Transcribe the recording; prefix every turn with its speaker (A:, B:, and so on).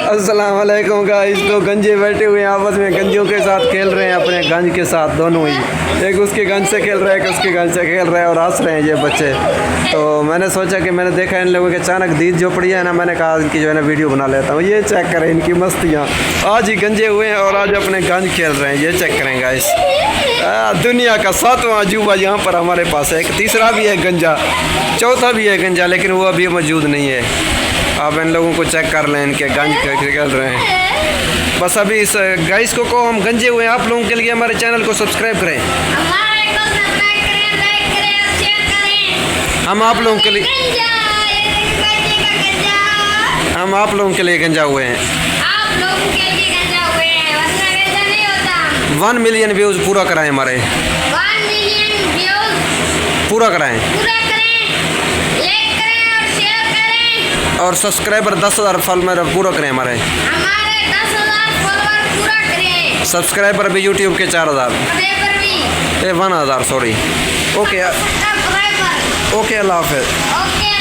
A: अस्सलाम वालेकुम गाइस। तो गंजे बैठे हुए हैं आपस में, गंजियों के साथ खेल रहे हैं, अपने गंज के साथ दोनों ही। एक उसके गंज से खेल रहा है, एक उसके गंज से खेल रहा है और हंस रहे हैं ये बच्चे। तो मैंने सोचा कि मैंने देखा इन लोगों के अचानक दीद जो पड़ी है ना, मैंने कहा इनकी जो है ना वीडियो बना लेता हूँ। ये चेक करें इनकी मस्तियाँ, आज ही गंजे हुए हैं और आज अपने गंज खेल रहे हैं। ये चेक करें गाइस, दुनिया का 7वां अजूबा यहाँ पर हमारे पास है। एक तीसरा भी है गंजा, चौथा भी है गंजा, लेकिन वो अभी मौजूद नहीं है। आप इन लोगों को चेक कर लें, इनके गंज खेल रहे हैं। बस अभी इस गाइस को हम गंजे हुए हैं। आप लोगों के लिए हमारे चैनल को सब्सक्राइब करें। हम आप लोगों के लिए गंजा हुए हैं। 1 मिलियन व्यूज पूरा कराएं, हमारे
B: 1 मिलियन व्यूज
A: पूरा कराएं और सब्सक्राइबर 10,000 फॉलोअर पूरा करें। हमारे
B: 10,000 फॉलोअर पूरा करें।
A: सब्सक्राइबर भी यूट्यूब के 4,000 1,000 सॉरी। ओके, अल्लाह हाफ़िज़।
B: ओके।